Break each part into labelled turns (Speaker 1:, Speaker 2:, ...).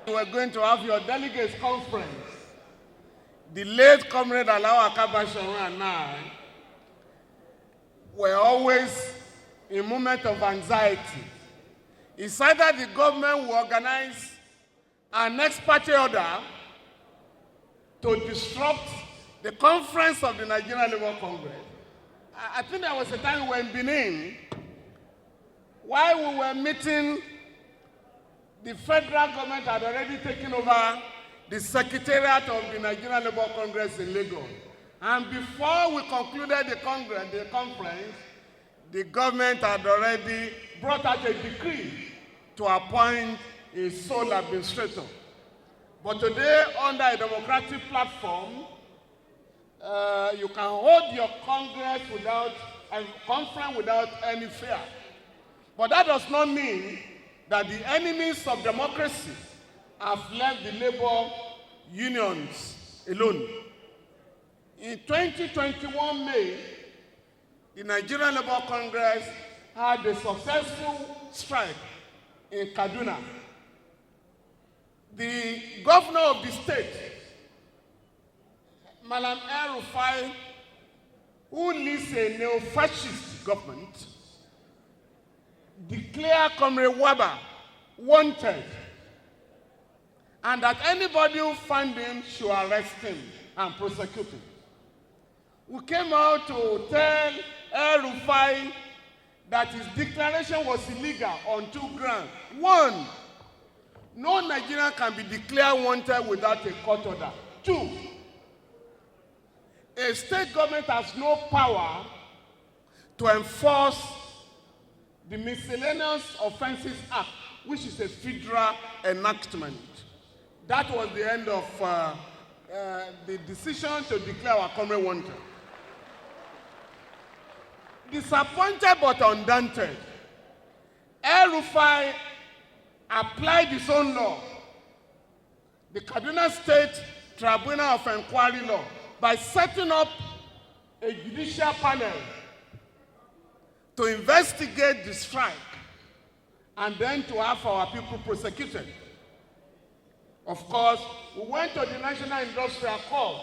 Speaker 1: You were going to have your delegates conference. The late Comrade Alao Akabasharon and I were always in moment of anxiety. It's either the government will organize an ex parte order to disrupt the conference of the Nigerian Labour Congress. I think there was a time we were in Benin, while we were meeting, the federal government had already taken over the secretariat of the Nigerian Labour Congress in Lagos. And before we concluded the conference, the government had already brought out a decree to appoint a sole administrator. But today, under a democratic platform, you can hold your congress conference without any fear. But that does not mean that the enemies of democracy have left the labor unions alone. In 2021 May, the Nigerian Labour Congress had a successful strike in Kaduna. The governor of the state, Malam El-Rufai, who leads a neo-fascist government, declared Comrade Waba wanted, and that anybody who found him should arrest him and prosecute him. We came out to tell El-Rufai that his declaration was illegal on two grounds. One, no Nigerian can be declared wanted without a court order. Two, a state government has no power to enforce the Miscellaneous Offences Act, which is a federal enactment. That was the end of the decision to declare our comrade wanted. Disappointed but undaunted, El-Rufai applied his own law, the Kaduna State Tribunal of Inquiry law, by setting up a judicial panel to investigate the strike and then to have our people prosecuted. Of course, we went to the National Industrial Court,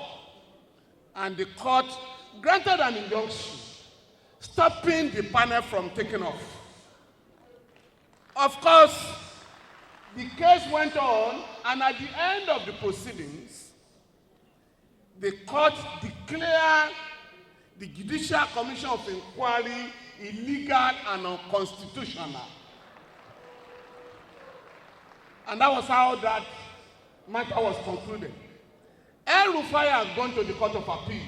Speaker 1: and the court granted an injunction stopping the panel from taking off. Of course, the case went on, and at the end of the proceedings, the court declared the Judicial Commission of Inquiry illegal and unconstitutional. And that was how that matter was concluded. El-Rufai has gone to the Court of Appeal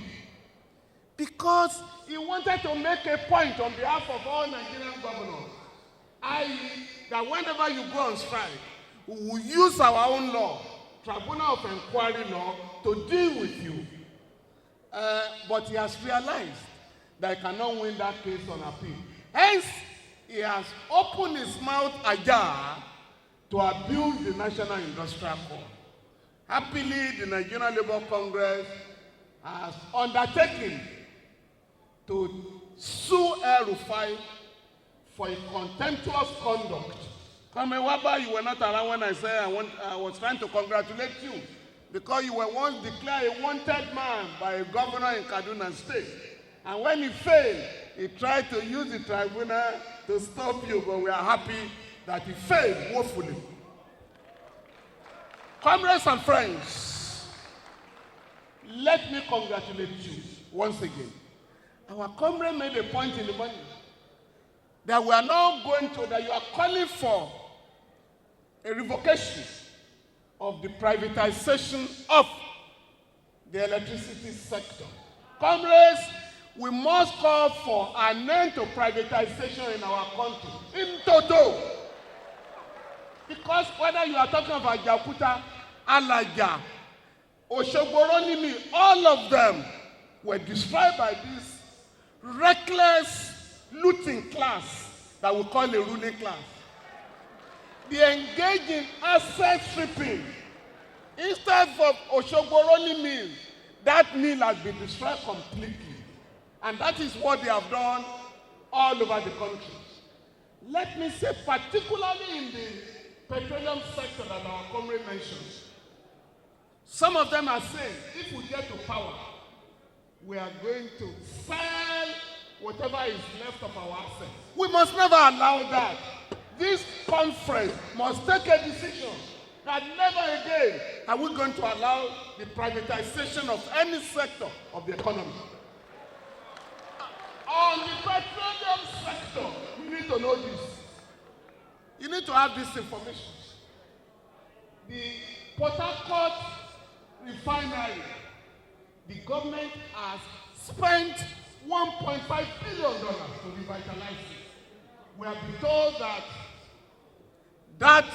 Speaker 1: because he wanted to make a point on behalf of all Nigerian governors, i.e., that whenever you go on strike, we will use our own law, Tribunal of Inquiry law, to deal with you. But he has realized that he cannot win that case on appeal. Hence, he has opened his mouth ajar to abuse the National Industrial Court. Happily, the Nigerian Labour Congress has undertaken to sue El-Rufai for a contemptuous conduct. Comrade Waba, you were not around when I said I was trying to congratulate you because you were once declared a wanted man by a governor in Kaduna State. And when he failed, he tried to use the tribunal to stop you, but we are happy that he failed woefully. Comrades and friends, let me congratulate you once again. Our comrade made a point in the morning that we are now going to, that you are calling for a revocation of the privatization of the electricity sector. Comrades, we must call for an end to privatization in our country, in toto. Because whether you are talking about Jakuta, Alaja, Oshogoronimi, all of them were destroyed by this reckless looting class that we call a ruling class. They engage in asset stripping. Instead of Oshoboroni mill, that mill has been destroyed completely. And that is what they have done all over the country. Let me say, particularly in the petroleum sector that our comrade mentioned. Some of them are saying, if we get to power, we are going to sell whatever is left of our assets. We must never allow that. This conference must take a decision that never again are we going to allow the privatization of any sector of the economy. On the petroleum sector, you need to know this. You need to have this information. The Port Harcourt refinery, the government has spent $1.5 billion to revitalize it. We have been told that that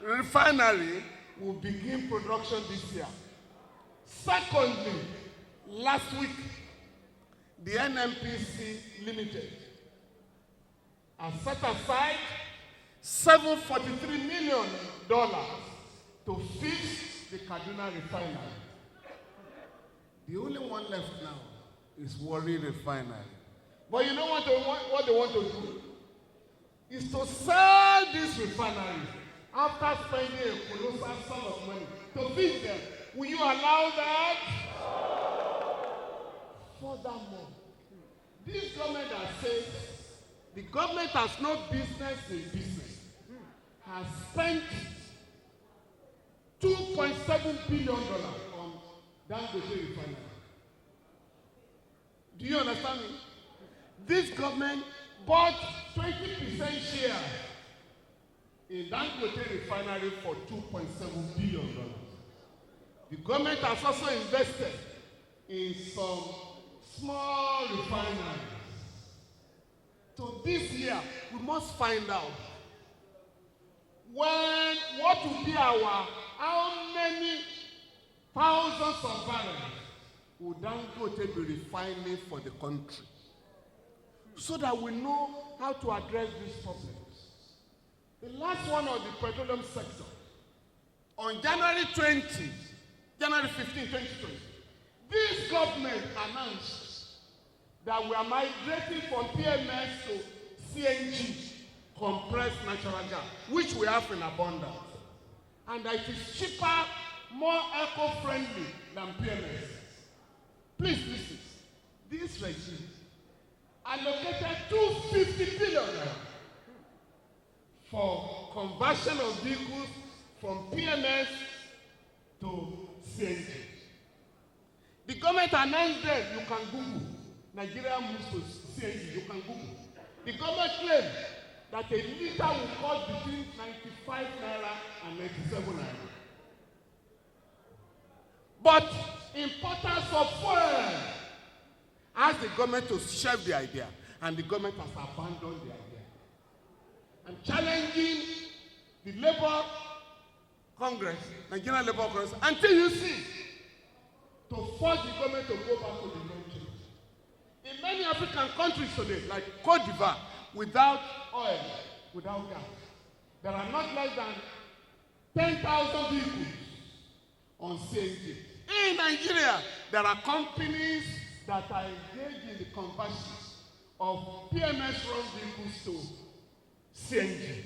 Speaker 1: refinery will begin production this year. Secondly, last week, the NNPC Limited has set aside $743 million to fix the Kaduna refinery. The only one left now is Warri Refinery. But you know what they want to do? Is to sell this refinery after spending a colossal sum of money to fix them. Will you allow that? Furthermore, this government has said the government has no business in business, has spent $2.7 billion on Dangote refinery. Do you understand me? This government bought 20% share in Dangote refinery for $2.7 billion. The government has also invested in some small refineries. So this year, we must find out what will be how many thousands of barrels will Dangote be refining for the country, so that we know how to address these problems. The last one of the petroleum sector, on January 15, 2020, this government announced that we are migrating from PMS to CNG, compressed natural gas, which we have in abundance. And that it is cheaper, more eco-friendly than PMS. Please listen. This regime allocated $250 billion for conversion of vehicles from PMS to CNG. The government announced that you can Google Nigeria moves to CNG. You can Google. The government claimed that a liter will cost between 95 naira and 97 naira. But importers of fuel asked the government to shelve the idea, and the government has abandoned the idea. I'm challenging the Labour Congress, Nigerian Labour Congress, until you see, to force the government to go back to the country. In many African countries today, like Cote d'Ivoire, without oil, without gas, there are not less than 10,000 vehicles on CNG. In Nigeria, there are companies that are engaged in the conversion of PMS-run vehicles to CNG.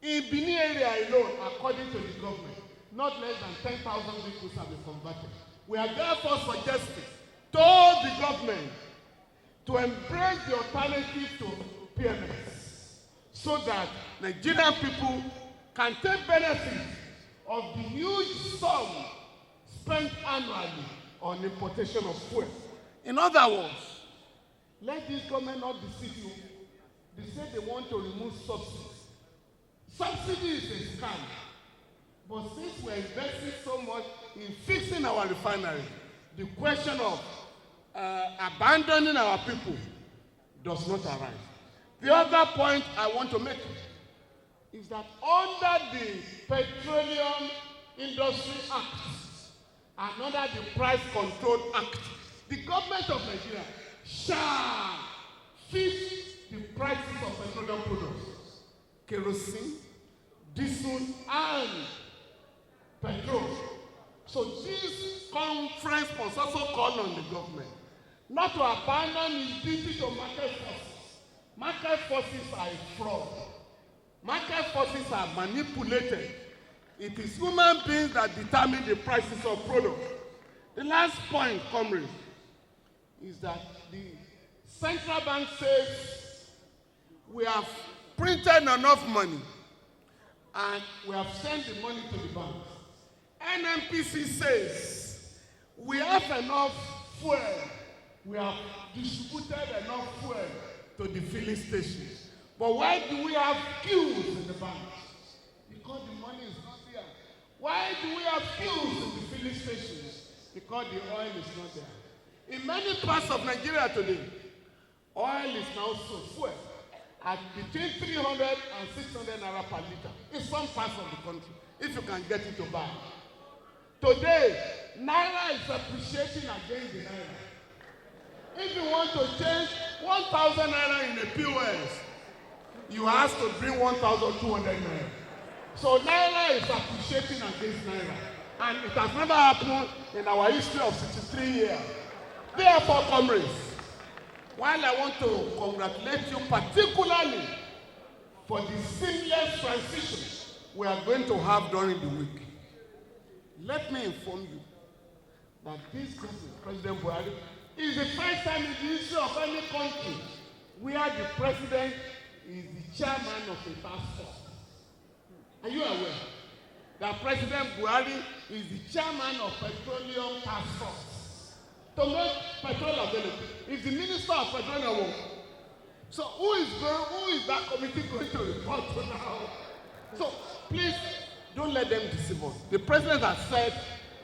Speaker 1: In Benin area alone, according to the government, not less than 10,000 vehicles have been converted. We are therefore suggesting to the government to embrace the alternative to PMS, so that Nigerian people can take benefit of the huge sum spent annually on importation of fuel. In other words, let this government not deceive you. They say they want to remove subsidies. Subsidy is a scam. But since we're investing so much in fixing our refinery, the question of abandoning our people does not arise. The other point I want to make is that under the Petroleum Industry Act and under the Price Control Act, the government of Nigeria shall fix the prices of petroleum products, kerosene, diesel, and petrol. So this conference must also call on the government not to abandon its duty to market forces. Market forces are a fraud. Market forces are manipulated. It is human beings that determine the prices of products. The last point, comrades, is that the central bank says we have printed enough money and we have sent the money to the banks. NNPC says we have enough fuel. We have distributed enough fuel to the filling stations. But why do we have queues in the banks? Because the money is not there. Why do we have queues in the filling stations? Because the oil is not there. In many parts of Nigeria today, oil is now sold fuel at between 300 and 600 naira per liter in some parts of the country, if you can get it to buy. Today, naira is appreciating against the naira. If you want to change 1,000 naira in a POS, you have to bring 1,200 naira. So naira is appreciating against naira. And it has never happened in our history of 63 years. Therefore, comrades, while I want to congratulate you particularly for the seamless transition we are going to have during the week, let me inform you that this President Buhari is the first time in the history of any country where the president is the chairman of a task force. Are you aware that President Buhari is the chairman of Petroleum task force to make petrol available? He's the minister of petroleum. So who is that committee going to report to now? So please don't let them deceive us. The president has said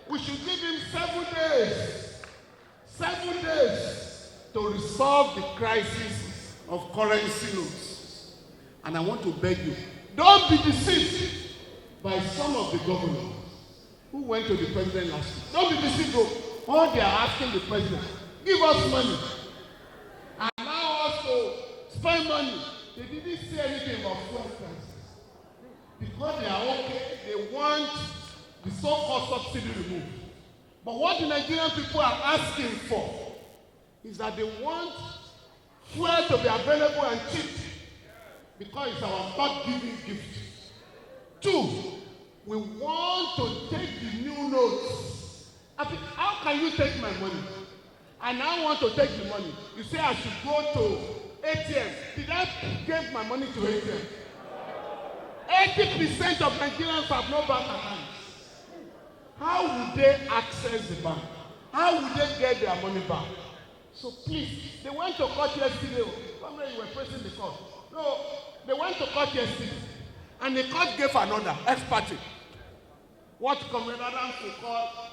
Speaker 1: we should give him 7 days. 7 days to resolve the crisis of currency notes. And I want to beg you, don't be deceived by some of the governors who went to the president last week. Don't be deceived, bro. All they are asking the president, give us money. Allow us to spend money. They didn't say anything about fuel prices. Because they are okay, they want the so-called subsidy removed. But what the Nigerian people are asking for is that they want fuel to be available and cheap because it's our God-given gift. 2, we want to take the new notes. How can you take my money? And I want to take the money. You say I should go to ATM. Did I give my money to ATM? 80% of Nigerians have no bank accounts. How would they access the bank? How would they get their money back? So please, they went to court yesterday. Remember you were pressing the court. No, they went to court yesterday. And the court gave another ex parte. What Comrade Adams will call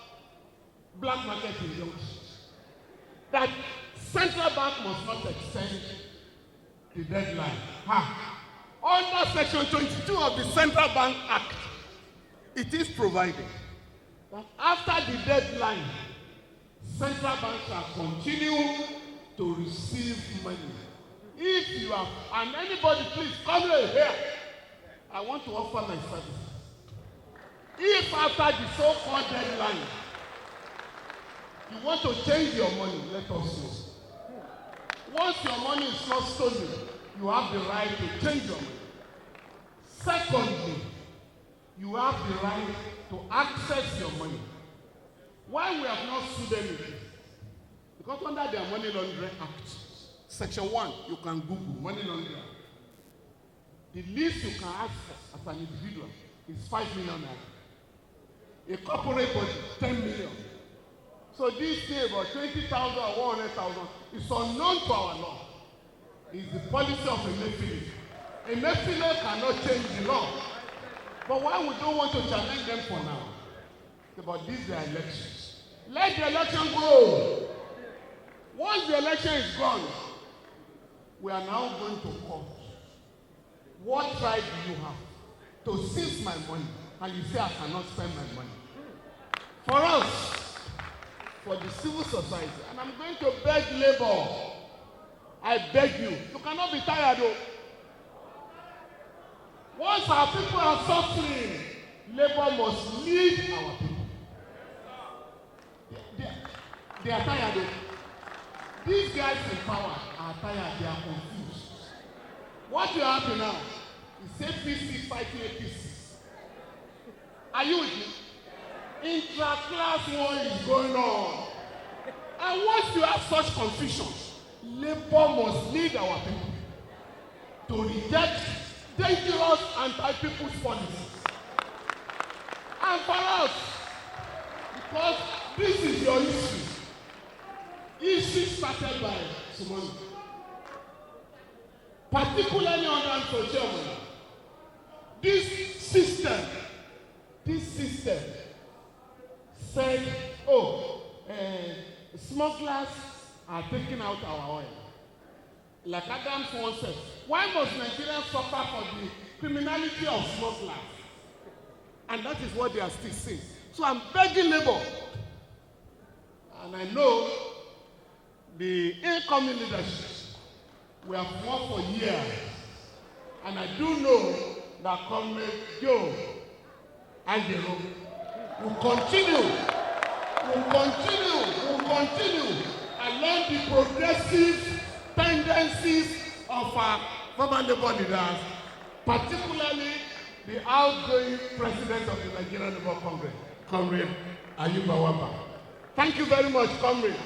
Speaker 1: black market injunction. That central bank must not extend the deadline. Under Section 22 of the Central Bank Act, it is provided that after the deadline, central banks shall continue to receive money. If you have, and anybody please come here, I want to offer my service. If after the so-called deadline, you want to change your money, let us know. Once your money is not stolen, you have the right to change your money. Secondly, you have the right to access your money. Why we have not sued anything? Because under the Money Laundering Act, Section 1, you can Google money laundering. The least you can ask for as an individual is 5 million naira. A corporate body, 10 million. So this thing about 20,000 or 100,000 is unknown to our law. It's the policy of Emefiele. Emefiele cannot change the law. But why we don't want to challenge them for now? It's about these their elections. Let the election go. Once the election is gone, we are now going to court. What right do you have to seize my money and you say I cannot spend my money? For us, for the civil society, and I'm going to beg labor, I beg you, you cannot be tired though. Once our people are suffering, labor must lead our people. They are tired though. These guys in power are tired, they are confused. What will happen now? It's APC fighting APC. Are you with me? Intra-class war is going on. And once you have such confusion, Labour must lead our people to reject dangerous anti-people's policies. And for us, because this is your issue, issue started by SYMFONI, particularly under social media. This system said, smugglers are taking out our oil. Like Adam once said, why must Nigerians suffer for the criminality of smugglers? And that is what they are still saying. So I'm begging Labour, and I know the incoming leadership, we have worked for years, and I do know that Comrade Joe Angelo will continue along the progressive tendencies of our former Labour leaders, particularly the outgoing president of the Nigerian Labour Congress, Comrade Ayuba Wamba. Thank you very much, Comrade.